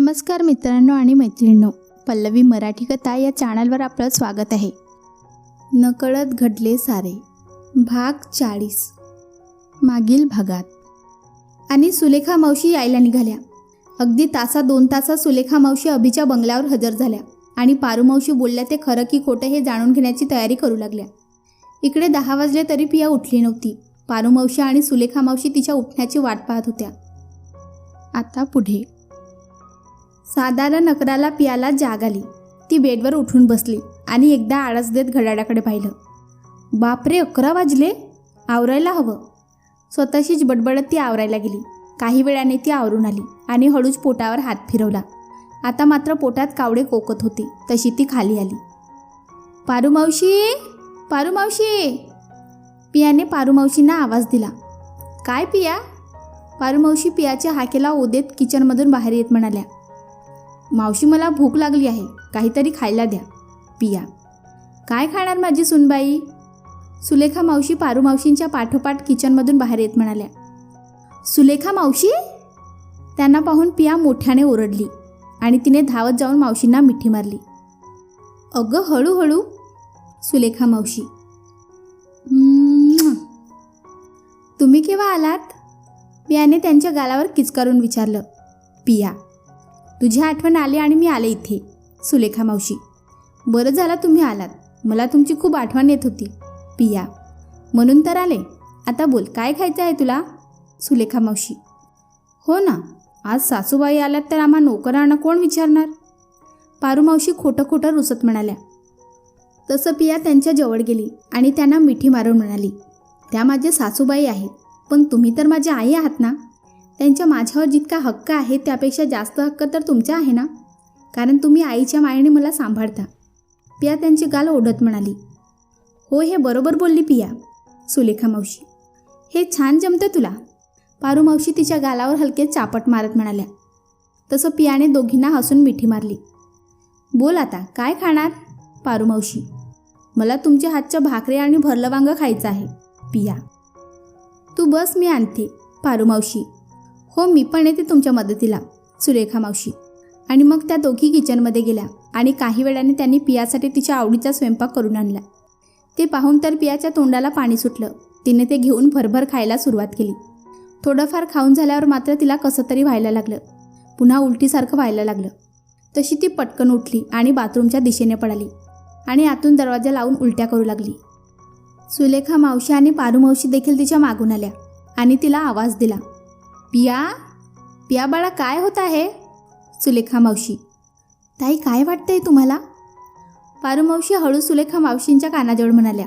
नमस्कार मित्रांनो आणि मैत्रिणींनो, पल्लवी मराठी कथा या चॅनलवर आपलं स्वागत आहे. नकळत घडले सारे भाग 40. मागील भागात. आणि सुलेखा मावशी यायला निघाल्या. अगदी तासा 2 तासात सुलेखा मावशी अभिच्या बंगल्यावर हजर झाल्या आणि पारू मावशी बोलल्या ते खरं की खोटं हे जाणून घेण्याची तयारी करू लागल्या. इकडे 10 वाजले तरी पिया उठली नव्हती. पारू मावशी आणि सुलेखा मावशी तिच्या उठण्याची वाट पाहत होत्या. आता पुढे. साधारण 11ला पियाला जाग आली. ती बेडवर उठून बसली आणि एकदा आळस देत घड्याळाकडे पाहिलं. बापरे, 11 वाजले, आवरायला हवं. स्वतःशीच बडबडत ती आवरायला गेली. काही वेळाने ती आवरून आली आणि हळूच पोटावर हात फिरवला. आता मात्र पोटात कावडे कोकत होते तशी ती खाली आली. पारू मावशी, पारू मावशी. पियाने पारू मावशींना आवाज दिला. काय पिया? पारू मावशी पियाच्या हाकेला ओदेत किचनमधून बाहेर येत म्हणाल्या. मावशी, मला भूक लागली आहे, काहीतरी खायला द्या. पिया. काय खाणार माझी सुनबाई? सुलेखा मावशी पारू मावशींच्या पाठोपाठ किचनमधून बाहेर येत म्हणाल्या. सुलेखा मावशी? त्यांना पाहून पिया मोठ्याने ओरडली आणि तिने धावत जाऊन मावशींना मिठी मारली. अगं हळूहळू. सुलेखा मावशी. तुम्ही केव्हा आलात? पियाने त्यांच्या गालावर किचकारून विचारलं. पिया. तुझी आठवण आली आणि मी आले इथे. सुलेखा मावशी. बरं झालं तुम्ही आलात, मला तुमची खूप आठवण येत होती. पिया. म्हणून तर आले. आता बोल, काय खायचं आहे तुला? सुलेखा मावशी. हो ना, आज सासूबाई आल्यात तर आम्हा नोकरांना कोण विचारणार? पारू मावशी खोटं खोटं रुसत म्हणाल्या. तसं पिया त्यांच्या जवळ गेली आणि त्यांना मिठी मारून म्हणाली. त्या माझे सासूबाई आहेत, पण तुम्ही तर माझी आई आहात ना. त्यांच्या माझ्यावर जितका हक्क आहे त्यापेक्षा जास्त हक्क तर तुमचा आहे ना, कारण तुम्ही आईच्या मायेने मला सांभाळता. पिया त्यांची गाल ओढत म्हणाली. हो, हे बरोबर बोलली पिया. सुलेखा मावशी. हे छान जमतं तुला. पारू मावशी तिच्या गालावर हलके चापट मारत म्हणाल्या. तसं पियाने दोघींना हसून मिठी मारली. बोल आता, काय खाणार? पारू मावशी. मला तुमच्या हातच्या भाकरी आणि भरलं वांगं खायचं आहे. पिया. तू बस, मी आणते. पारू मावशी. हो, मी पण येते तुमच्या मदतीला. सुलेखा मावशी. आणि मग त्या दोघी किचनमध्ये गेल्या आणि काही वेळाने त्यांनी पियासाठी तिच्या आवडीचा स्वयंपाक करून आणला. ते पाहून तर पियाच्या तोंडाला पाणी सुटलं. तिने ते घेऊन भरभर खायला सुरुवात केली. थोडंफार खाऊन झाल्यावर मात्र तिला कसं तरी व्हायला लागलं. पुन्हा उलटीसारखं व्हायला लागलं. तशी ती पटकन उठली आणि बाथरूमच्या दिशेने पळाली आणि आतून दरवाजा लावून उलट्या करू लागली. सुलेखा मावशी आणि पारू मावशी देखील तिच्या मागून आल्या आणि तिला आवाज दिला. पिया, पिया बाळा, काय होत आहे? सुलेखा मावशी. ताई, काय वाटतंय तुम्हाला? पारू मावशी हळू सुलेखा मावशींच्या कानाजवळ म्हणाल्या.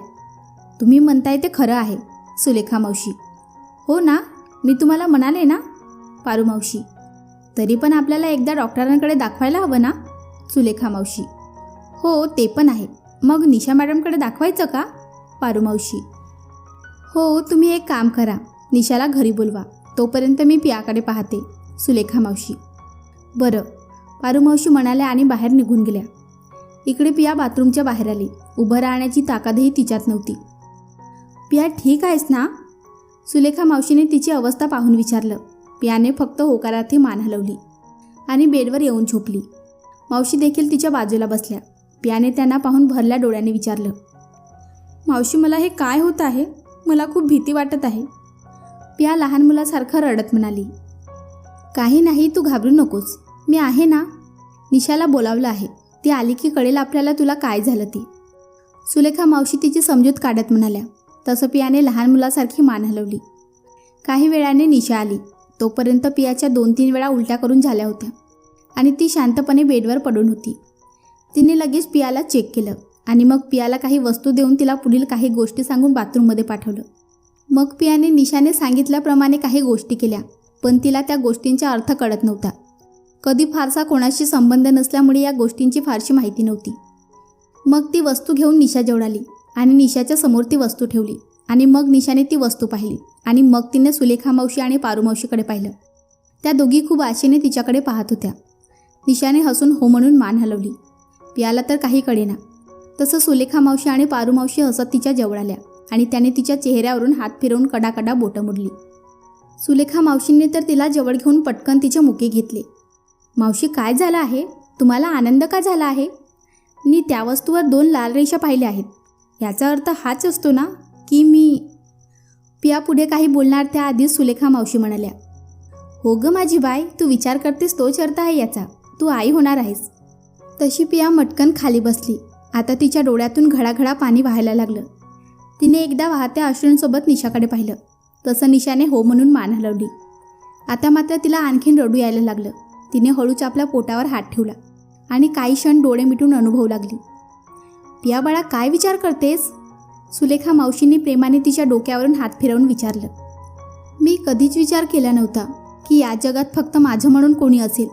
तुम्ही म्हणताय ते खरं आहे. सुलेखा मावशी. हो ना, मी तुम्हाला म्हणाले ना. पारू मावशी. तरी पण आपल्याला एकदा डॉक्टरांकडे दाखवायला हवं ना. सुलेखा मावशी. हो, ते पण आहे. मग निशा मॅडमकडे दाखवायचं का? पारू मावशी. हो, तुम्ही एक काम करा, निशाला घरी बोलवा, तोपर्यंत मी पियाकडे पाहते. सुलेखा मावशी. बरं. पारू मावशी म्हणाल्या आणि बाहेर निघून गेल्या. इकडे पिया बाथरूमच्या बाहेर आली. उभं राहण्याची ताकदही तिच्यात नव्हती. पिया, ठीक आहेस ना? सुलेखा मावशीने तिची अवस्था पाहून विचारलं. पियाने फक्त होकारार्थी मान हलवली आणि बेडवर येऊन झोपली. मावशी देखील तिच्या बाजूला बसल्या. पियाने त्यांना पाहून भरल्या डोळ्याने विचारलं. मावशी, मला हे काय होत आहे? मला खूप भीती वाटत आहे. पिया लहान मुलासारखं रडत म्हणाली. काही नाही, तू घाबरू नकोस, मी आहे ना. निशाला बोलावलं आहे, ती आली की कळेल आपल्याला तुला काय झालं ते. सुलेखा मावशी तिची समजूत काढत म्हणाल्या. तसं पियाने लहान मुलासारखी मान हलवली. काही वेळाने निशा आली. तोपर्यंत पियाच्या 2-3 वेळा उलट्या करून झाल्या होत्या आणि ती शांतपणे बेडवर पडून होती. तिने लगेच पियाला चेक केलं आणि मग पियाला काही वस्तू देऊन तिला पुढील काही गोष्टी सांगून बाथरूममध्ये पाठवलं. मग पियाने निशाने सांगितल्याप्रमाणे काही गोष्टी केल्या, पण तिला त्या गोष्टींचा अर्थ कळत नव्हता. कधी फारसा कोणाशी संबंध नसल्यामुळे या गोष्टींची फारशी माहिती नव्हती. मग ती वस्तू घेऊन निशाजवळ आली आणि निशाच्या समोर ती वस्तू ठेवली आणि मग निशाने ती वस्तू पाहिली आणि मग तिने सुलेखा मावशी आणि पारू मावशीकडे पाहिलं. त्या दोघी खूप आशेने तिच्याकडे पाहत होत्या. निशाने हसून हो म्हणून मान हलवली. पियाला तर काही कळेना. तसं सुलेखा मावशी आणि पारू मावशी हसत तिच्या जवळ आल्या आणि त्याने तिच्या चेहऱ्यावरून हात फिरवून कडाकडा बोटं मोडली. सुलेखा मावशींनी तर तिला जवळ घेऊन पटकन तिचे मुके घेतले. मावशी काय झालं आहे? तुम्हाला आनंद का झाला आहे? मी त्या वस्तूवर 2 लाल रेषा पाहिल्या आहेत. याचा अर्थ हाच असतो ना की मी... पिया पुढे काही बोलणार त्याआधीच सुलेखा मावशी म्हणाल्या, हो गं माझी बाय, तू विचार करतेस तोच अर्थ आहे याचा. तू आई होणार आहेस. तशी पिया मटकन खाली बसली. आता तिच्या डोळ्यातून घडाघडा पाणी वाहायला लागलं. तिने एकदा वाहत्या अश्रूंसोबत निशाकडे पाहिलं. तसं निशाने हो म्हणून मान हलवली. आता मात्र तिला आणखीन रडू यायला लागलं. तिने हळूच आपल्या पोटावर हात ठेवला आणि काही क्षण डोळे मिटून अनुभवू लागली. पिया बाळा, काय विचार करतेस? सुलेखा मावशींनी प्रेमाने तिच्या डोक्यावरून हात फिरवून विचारलं. मी कधीच विचार केला नव्हता की या जगात फक्त माझं म्हणून कोणी असेल.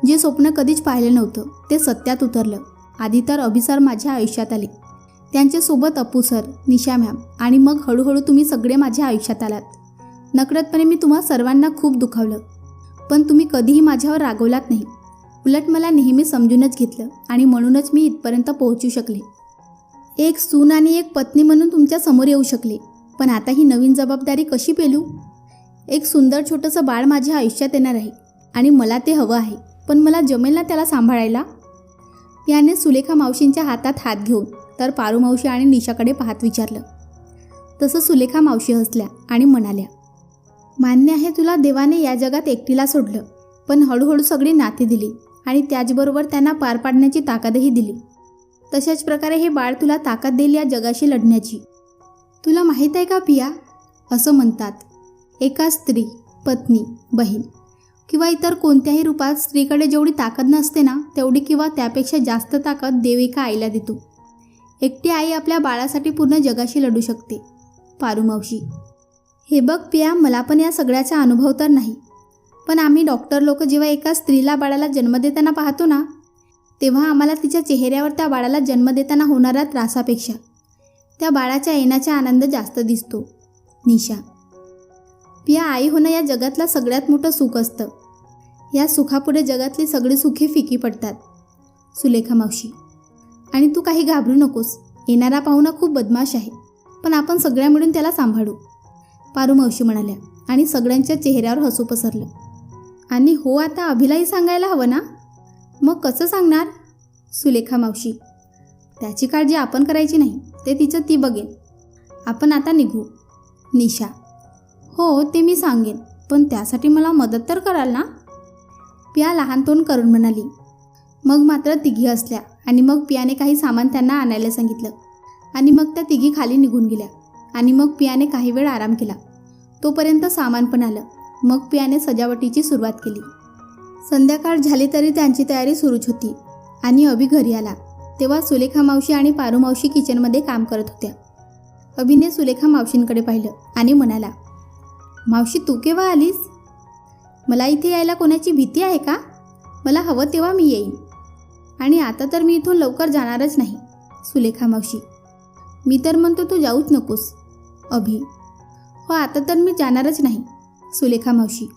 जे स्वप्न कधीच पाहिलं नव्हतं ते सत्यात उतरलं. आधी तर अभि सर माझ्या आयुष्यात आले, त्यांच्यासोबत अपू सर, निशा मॅम, आणि मग हळूहळू तुम्ही सगळे माझ्या आयुष्यात आलात. नकळतपणे मी तुम्हा सर्वांना खूप दुखावलं, पण तुम्ही कधीही माझ्यावर रागवलात नाही. उलट मला नेहमी समजूनच घेतलं आणि म्हणूनच मी इथपर्यंत पोहोचू शकले. एक सून आणि एक पत्नी म्हणून तुमच्या समोर येऊ शकले. पण आता ही नवीन जबाबदारी कशी पेलू? एक सुंदर छोटंसं बाळ माझ्या आयुष्यात येणार आहे आणि मला ते हवं आहे, पण मला जमेल ना त्याला सांभाळायला? याने सुलेखा मावशींच्या हातात हात घेऊन तर पारू मावशी आणि निशाकडे पाहत विचारलं. तसं सुलेखा मावशी हसल्या आणि म्हणाल्या, मान्य आहे, तुला देवाने या जगात एकटीला सोडलं, पण हळूहळू सगळी नाती दिली आणि त्याचबरोबर त्यांना पार पाडण्याची ताकदही दिली. तशाच प्रकारे हे बाळ तुला ताकद देईल या जगाशी लढण्याची. तुला माहीत आहे का पिया, असं म्हणतात, एका स्त्री, पत्नी, बहीण किंवा इतर कोणत्याही रूपात स्त्रीकडे जेवढी ताकद नसते ना, तेवढी किंवा त्यापेक्षा जास्त ताकद देव एका आईला देतो. एकटी आई आपल्या बाळासाठी पूर्ण जगाशी लढू शकते. पारू मावशी, हे बघ पिया, मला पण या सगळ्याचा अनुभव तर नाही, पण आम्ही डॉक्टर लोक जेव्हा एका स्त्रीला बाळाला जन्म देताना पाहतो ना, तेव्हा आम्हाला तिच्या चेहऱ्यावर त्या बाळाला जन्म देताना होणाऱ्या त्रासापेक्षा त्या बाळाच्या येण्याचा आनंद जास्त दिसतो. निशा, पिया, आई होणं या जगातलं सगळ्यात मोठं सुख असतं. या सुखापुढे जगातली सगळी सुखे फिकी पडतात. सुलेखा मावशी, आणि तू काही घाबरू नकोस. येणारा पाहुणा खूप बदमाश आहे, पण आपण सगळ्या मिळून त्याला सांभाळू. पारू मावशी म्हणाल्या आणि सगळ्यांच्या चेहऱ्यावर हसू पसरलं. आणि हो, आता अभिलाही सांगायला हवं ना? मग कसं सांगणार? सुलेखा मावशी, त्याची काळजी आपण करायची नाही, ते तिचं ती बघेल. आपण आता निघू. निशा, हो ते मी सांगेन, पण त्यासाठी मला मदत तर कराल ना? पिया लहान तोंड करून म्हणाली. मग मात्र तिघी हसल्या आणि मग पियाने काही सामान त्यांना आणायला सांगितलं आणि मग त्या तिघी खाली निघून गेल्या. आणि मग पियाने काही वेळ आराम केला. तोपर्यंत सामान पण आलं. मग पियाने सजावटीची सुरुवात केली. संध्याकाळ झाली तरी त्यांची तयारी सुरूच होती. आणि अभि घरी आला तेव्हा सुलेखा मावशी आणि पारू मावशी किचनमध्ये काम करत होत्या. अभिने सुलेखा मावशींकडे पाहिलं आणि म्हणाला, मावशी तू केव्हा आलीस? मला इथे यायला कोणाची भीती आहे का? मला हवं तेव्हा मी येईन. आणि आता तर मी इथून लवकर जाणारच नाही. सुलेखा मावशी, मी तर म्हणतो तू जाऊच नकोस. अभि, हो आता तर मी जाणारच नाही. सुलेखा मावशी,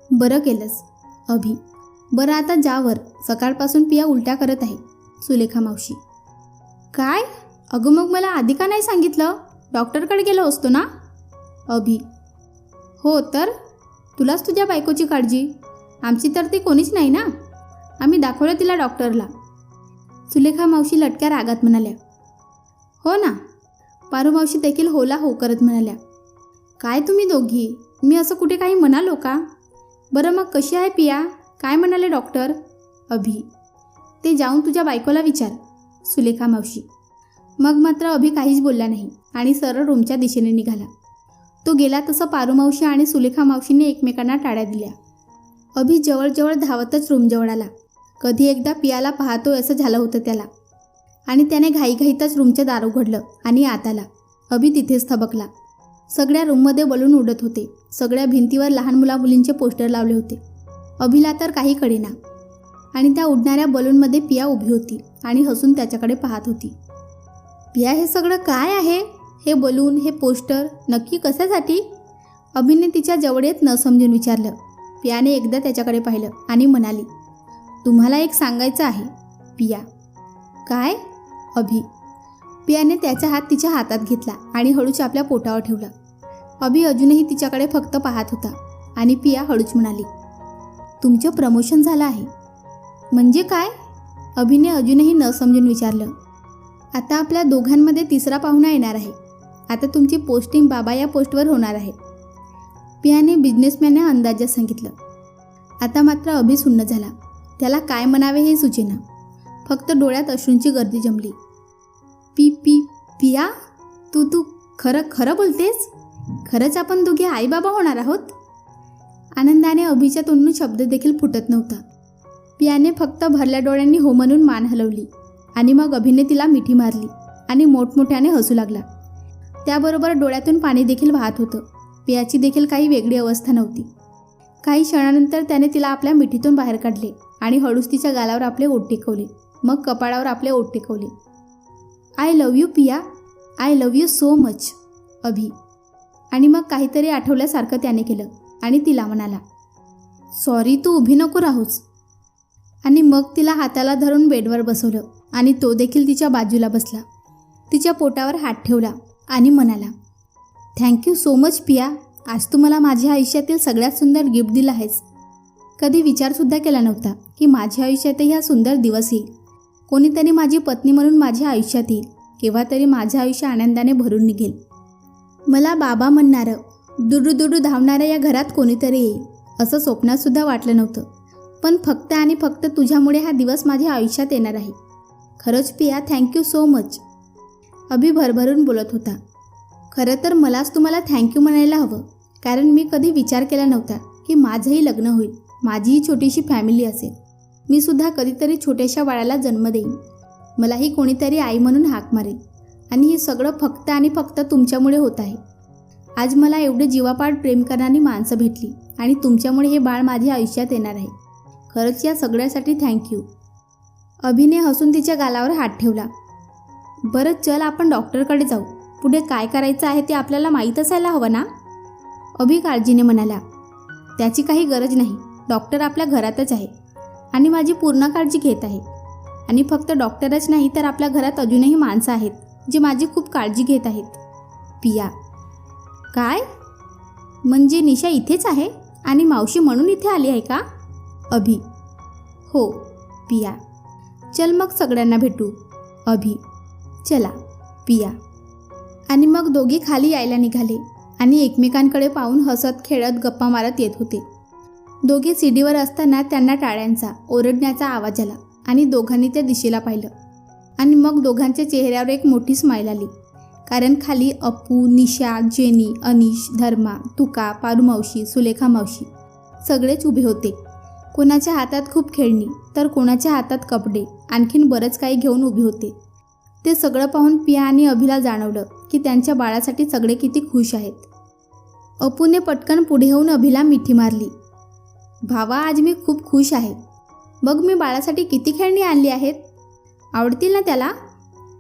बरं केलंस. अभि, बरं आता जावर, सकाळपासून पिया उलट्या करत आहे. सुलेखा मावशी, काय? अगं मग मला आधी का नाही सांगितलं? डॉक्टरकडे गेलो असतो ना. अभि, हो तर तुलाच तुझ्या बायकोची काळजी, आमची तर ती कोणीच नाही ना. आम्ही दाखवलं तिला डॉक्टरला. सुलेखा मावशी लटक्या रागात म्हणाल्या. हो ना. पारू मावशी देखील होला हो करत म्हणाल्या. काय तुम्ही दोघी, मी असं कुठे काही म्हणालो का? बरं मग कशी आहे पिया? काय म्हणाले डॉक्टर? अभि, ते जाऊन तुझ्या बायकोला विचार. सुलेखा मावशी. मग मात्र अभि काहीच बोलला नाही आणि सरळ रूमच्या दिशेने निघाला. तो गेला तसं पारू मावशी आणि सुलेखा मावशीने एकमेकांना टाळ्या दिल्या. अभि जवळजवळ धावतच रूमजवळ आला. कधी एकदा पियाला पाहतोय असं झालं होतं त्याला. आणि त्याने घाईघाईतच रूमचे दार उघडलं आणि आत आला. अभि तिथेच थबकला. सगळ्या रूममध्ये बलून उडत होते. सगळ्या भिंतीवर लहान मुलामुलींचे पोस्टर लावले होते. अभिला तर काही कळेना. आणि त्या उडणाऱ्या बलूनमध्ये पिया उभी होती आणि हसून त्याच्याकडे पाहत होती. पिया, हे सगळं काय आहे? हे बलून, हे पोस्टर नक्की कशासाठी? अभिने तिच्या जवळ येत न समजून विचारलं. पियाने एकदा त्याच्याकडे पाहिलं आणि म्हणाली, तुम्हाला एक सांगायचं आहे. पिया, काय? अभि. पियाने त्याचा हात तिच्या हातात घेतला आणि हळूच आपल्या पोटावर ठेवला. अभि अजूनही तिच्याकडे फक्त पाहत होता आणि पिया हळूच म्हणाली, तुमचं प्रमोशन झालं आहे. म्हणजे काय? अभिने अजूनही न समजून विचारलं. आता आपल्या दोघांमध्ये तिसरा पाहुणा येणार आहे. आता तुमची पोस्टिंग बाबा या पोस्टवर होणार आहे, पियाने बिझनेसमॅनने अंदाजात सांगितलं. आता मात्र अभि सुन्न झाला. त्याला काय म्हणावे हे सुचेना. फक्त डोळ्यात अश्रूंची गर्दी जमली. पिया, तू खरं बोलतेस? खरंच आपण दोघे आई बाबा होणार आहोत? आनंदाने अभिच्या तोंडून शब्द देखील फुटत नव्हता. पियाने फक्त भरल्या डोळ्यांनी हो म्हणून मान हलवली आणि मग अभिने तिला मिठी मारली आणि मोठमोठ्याने हसू लागला. त्याबरोबर डोळ्यातून पाणी देखील वाहत होतं. पियाची देखील काही वेगळी अवस्था नव्हती. काही क्षणानंतर त्याने तिला आपल्या मिठीतून बाहेर काढले आणि हळूच तिच्या गालावर आपले ओठ टेकवले, मग कपाळावर आपले ओठ टेकवले. I love you Piya, I love you so much Abhi. आणि मग काहीतरी आठवल्यासारखं त्याने केलं आणि तिला म्हणाला, सॉरी, तू उभी नको राहूस. आणि मग तिला हाताला धरून बेडवर बसवलं आणि तो देखील तिच्या बाजूला बसला. तिच्या पोटावर हात ठेवला आणि म्हणाला, थँक्यू सो मच पिया. आज तू मला माझ्या आयुष्यातील सगळ्यात सुंदर गिफ्ट दिलं आहेस. कधी विचारसुद्धा केला नव्हता की माझ्या आयुष्यातही हा सुंदर दिवस येईल. कोणीतरी माझी पत्नी म्हणून माझ्या आयुष्यात येईल. केव्हा तरी माझं आयुष्य आनंदाने भरून निघेल. मला बाबा म्हणणारं, दुडू धावणाऱ्या या घरात कोणीतरी येईल असं स्वप्नातसुद्धा वाटलं नव्हतं. पण फक्त आणि फक्त तुझ्यामुळे हा दिवस माझ्या आयुष्यात येणार आहे. खरंच पिया, थँक्यू सो मच अभि भरभरून बोलत होता. खरं तर मलाच तुम्हाला थँक्यू म्हणायला हवं, कारण मी कधी विचार केला नव्हता की माझंही लग्न होईल, माझीही छोटीशी फॅमिली असेल. मी सुद्धा कधीतरी छोट्याशा बाळाला जन्म देईन. मलाही कोणीतरी आई म्हणून हाक मारेल. आणि हे सगळं फक्त आणि फक्त तुमच्यामुळे होत आहे. आज मला एवढे जीवापाड प्रेम करणारी माणसं भेटली आणि तुमच्यामुळे हे बाळ माझ्या आयुष्यात येणार आहे. खरंच या सगळ्यासाठी थँक्यू. अभिने हसून तिच्या गालावर हात ठेवला. बरं चल, आपण डॉक्टरकडे जाऊ. पुढे काय करायचं आहे ते आपल्याला माहीत असायला हवं ना? अभि काळजीने म्हणाला. त्याची काही गरज नाही. डॉक्टर आपल्या घरातच आहे आणि माझी पूर्ण काळजी घेत आहे. आणि फक्त डॉक्टरच नाही तर आपल्या घरात अजूनही माणसं आहेत जे माझी खूप काळजी घेत आहेत. पिया, काय म्हणजे निशा इथेच आहे आणि मावशी म्हणून इथे आली आहे का? अभि, हो. पिया, चल मग सगळ्यांना भेटू. अभि, चला. पिया. आणि मग दोघी खाली यायला निघाले आणि एकमेकांकडे पाहून हसत खेळत गप्पा मारत येत होते. दोघे सीडीवर असताना त्यांना टाळ्यांचा, ओरडण्याचा आवाज आला आणि दोघांनी त्या दिशेला पाहिलं. आणि मग दोघांच्या चेहऱ्यावर एक मोठी स्माईल आली, कारण खाली अप्पू, निशा, जेनी, अनिश, धर्मा, तुका, पारुमावशी, सुलेखा मावशी सगळेच उभे होते. कोणाच्या हातात खूप खेळणी तर कोणाच्या हातात कपडे, आणखीन बरंच काही घेऊन उभे होते. ते सगळं पाहून पिया आणि अभिला जाणवलं की त्यांच्या बाळासाठी सगळे किती खुश आहेत. अप्पूने पटकन पुढे येऊन अभिला मिठी मारली. भावा, आज मी खूप खुश आहे. बघ मी बाळासाठी किती खेळणी आणली आहेत. आवडतील ना त्याला?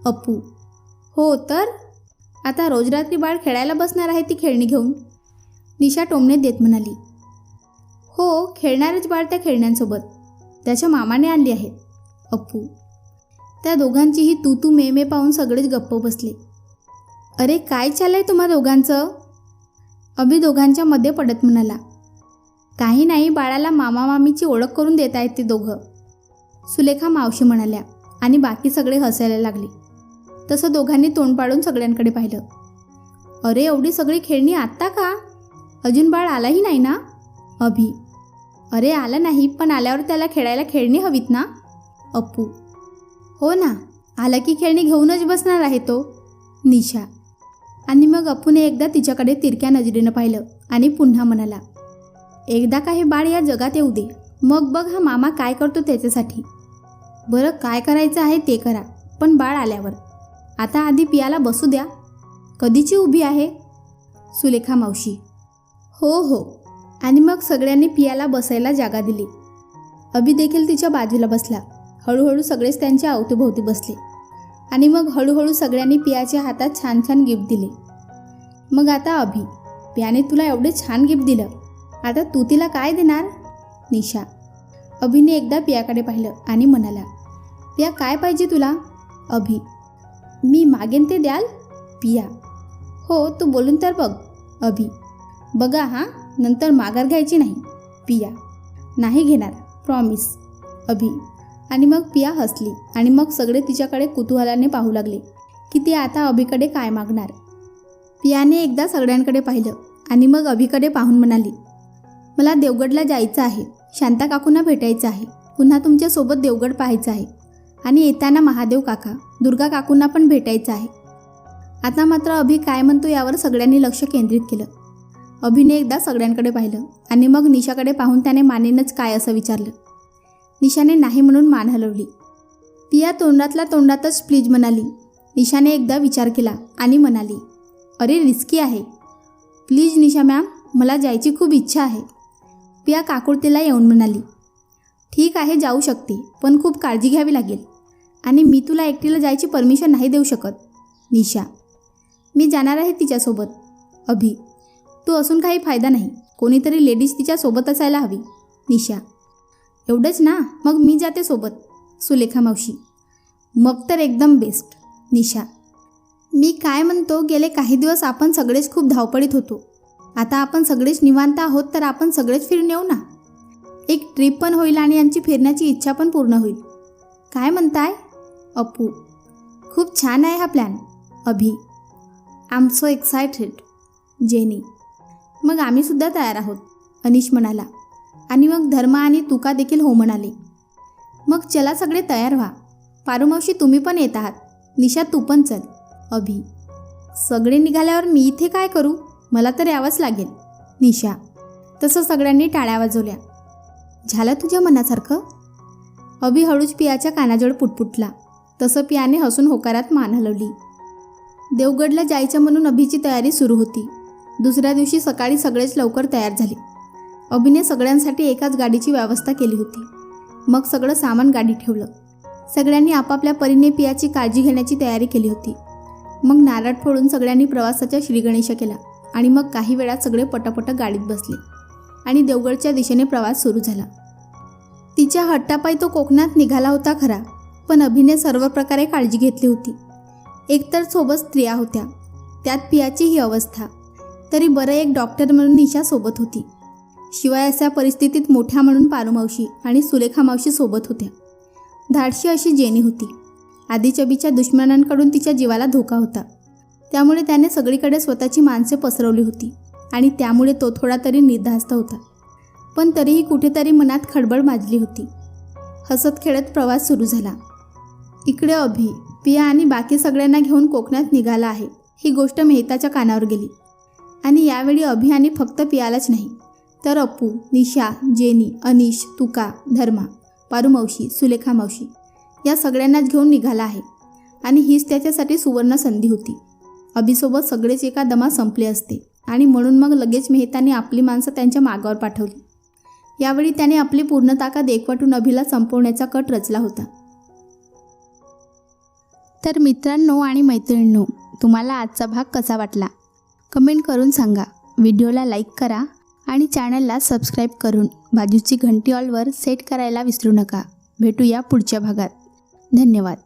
अप्पू, हो तर. आता रोज रात्री बाळ खेळायला बसणार आहे ती खेळणी घेऊन. निशा टोमणे देत म्हणाली. हो, खेळणारच बाळ त्या खेळण्यांसोबत. त्याच्या मामाने आणली आहे. अप्पू. त्या दोघांचीही तू मे पाहून सगळेच गप्प बसले. अरे काय चाललंय तुम्हा दोघांचं? अभि दोघांच्या मध्ये पडत म्हणाला. काही नाही, बाळाला मामा मामीची ओळख करून देत आहेत ते दोघं. सुलेखा मावशी म्हणाल्या आणि बाकी सगळे हसायला लागले. तसं दोघांनी तोंड पाडून सगळ्यांकडे पाहिलं. अरे एवढी सगळी खेळणी आत्ता का? अजून बाळ आलाही नाही ना? अभि, अरे आला नाही, पण आल्यावर त्याला खेळायला खेळणी हवीत ना? अप्पू, हो ना, आला की खेळणी घेऊनच बसणार आहे तो. निशा. आणि मग अप्पूने एकदा तिच्याकडे तिरक्या नजरेनं पाहिलं आणि पुन्हा म्हणाला, एकदा का हे बाळ या जगात येऊ दे, मग बघ हा मामा काय करतो त्याच्यासाठी. बरं काय करायचं आहे ते करा, पण बाळ आल्यावर. आता आधी पियाला बसू द्या. कधीची उभी आहे? सुलेखा मावशी, हो. आणि मग सगळ्यांनी पियाला बसायला जागा दिली. अभि देखील तिच्या बाजूला बसला. हळूहळू सगळेच त्यांच्या अवतीभोवती बसले आणि मग हळूहळू सगळ्यांनी पियाच्या हातात छान छान गिफ्ट दिले. मग आता अभि, पियाने तुला एवढे छान गिफ्ट दिलं, आता तू तिला काय देणार? निशा. अभिने एकदा पियाकडे पाहिलं आणि म्हणाला, पिया काय पाहिजे तुला? अभि, मी मागेन ते द्याल? पिया, हो तू बोलून तर बघ. अभि, बघा हां, नंतर माघार घ्यायची नाही. पिया, नाही घेणार, प्रॉमिस. अभि, आणि मग पिया हसली आणि मग सगळे तिच्याकडे कुतूहलाने पाहू लागले की ती आता अभिकडे काय मागणार. पियाने एकदा सगळ्यांकडे पाहिलं आणि मग अभिकडे पाहून म्हणाली, मला देवगडला जायचं आहे, शांता काकूंना भेटायचं आहे, पुन्हा तुमच्यासोबत देवगड पाहायचं आहे आणि येताना महादेव काका, दुर्गा काकूंना पण भेटायचं आहे. आता मात्र अभि काय म्हणतो यावर सगळ्यांनी लक्ष केंद्रित केलं. अभिने एकदा सगळ्यांकडे पाहिलं आणि मग निशाकडे पाहून त्याने मानेनच काय असं विचारलं. निशाने नाही म्हणून मान हलवली. पिया तोंडातल्या तोंडातच प्लीज म्हणाली. निशाने एकदा विचार केला आणि म्हणाली, अरे रिस्की आहे. प्लीज निशा मॅम, मला जायची खूप इच्छा आहे. पिया काकुळतीला येऊन म्हणाली, ठीक आहे जाऊ शकते, पण खूप काळजी घ्यावी लागेल आणि मी तुला एकटीला जायची परमिशन नाही देऊ शकत. निशा, मी जाणार आहे तिच्यासोबत. अभि, तू असून काही फायदा नाही, कोणीतरी लेडीज तिच्यासोबत असायला हवी. निशा, एवढंच ना, मग मी जाते सोबत. सुलेखा मावशी, मग तर एकदम बेस्ट. निशा, मी काय म्हणतो, गेले काही दिवस आपण सगळेच खूप धावपळीत होतो. आता आपण सगळेच निवांत आहोत तर आपण सगळेच फिरून येऊ ना. एक ट्रिप पण होईल आणि यांची फिरण्याची इच्छा पण पूर्ण होईल. काय म्हणताय? अप्पू, खूप छान आहे हा plan. Abhi, I am so excited. Jenny, मग आम्हीसुद्धा तयार आहोत. अनिश म्हणाला आणि मग धर्मा आणि तुका देखील हो म्हणाले. मग चला सगळे तयार व्हा. पारुमावशी तुम्ही पण येत आहात. निशा तू पण चल. अभि, सगळे निघाल्यावर मी इथे काय करू, मला तर यावंच लागेल. निशा, तसं सगळ्यांनी टाळ्या वाजवल्या. झालं तुझ्या मनासारखं? अभि हळूच पियाच्या कानाजवळ पुटपुटला. तसं पियाने हसून होकारात मान हलवली. देवगडला जायचं म्हणून अभिची तयारी सुरू होती. दुसऱ्या दिवशी सकाळी सगळेच लवकर तयार झाले. अभिने सगळ्यांसाठी एकाच गाडीची व्यवस्था केली होती. मग सगळं सामान गाडीत ठेवलं. सगळ्यांनी आपापल्या परीने पियाची काळजी घेण्याची तयारी केली होती. मग नारळ फोडून सगळ्यांनी प्रवासाच्या श्रीगणेश केला आणि मग काही वेळात सगळे पटापट गाडीत बसले आणि देवगडच्या दिशेने प्रवास सुरू झाला. तिच्या हट्टापायी तो कोकणात निघाला होता खरा, पण अभिने सर्व प्रकारे काळजी घेतली होती. एकतर सोबत स्त्रिया होत्या, त्यात पियाची ही अवस्था, तरी बरं एक डॉक्टर म्हणून निशा सोबत होती. शिवाय अशा परिस्थितीत मोठ्या म्हणून पारुमावशी आणि सुलेखा मावशी सोबत होत्या. धाडशी अशी जेनी होती. आदिचबीच्या दुश्मनांकडून तिच्या जीवाला धोका होता, त्यामुळे त्याने सगळीकडे स्वतःची माणसे पसरवली होती आणि त्यामुळे तो थोडा तरी निर्धास्त होता. पण तरीही कुठेतरी मनात खळबळ माजली होती. हसत खेळत प्रवास सुरू झाला. इकडे अभि, पिया आणि बाकी सगळ्यांना घेऊन कोकणात निघाला आहे ही गोष्ट मेहताच्या कानावर गेली. आणि यावेळी अभि आणि फक्त पियालाच नाही, तर अप्पू, निशा, जेनी, अनिश, तुका, धर्मा, पारुमावशी, सुलेखा मावशी या सगळ्यांनाच घेऊन निघाला आहे. आणि हीच त्याच्यासाठी सुवर्ण संधी होती. अभिसोबत सगळेच एका दमा संपले असते आणि म्हणून मग लगेच मेहताने आपली माणसं त्यांच्या मागावर पाठवली. यावेळी त्याने आपली पूर्ण ताकद एकवटून अभिला संपवण्याचा कट रचला होता. तर मित्रांनो आणि मैत्रिणींनो, तुम्हाला आजचा भाग कसा वाटला कमेंट करून सांगा. व्हिडिओला लाईक करा आणि चॅनलला सबस्क्राईब करून बाजूची घंटी ऑलवर सेट करायला विसरू नका. भेटूया पुढच्या भागात. धन्यवाद.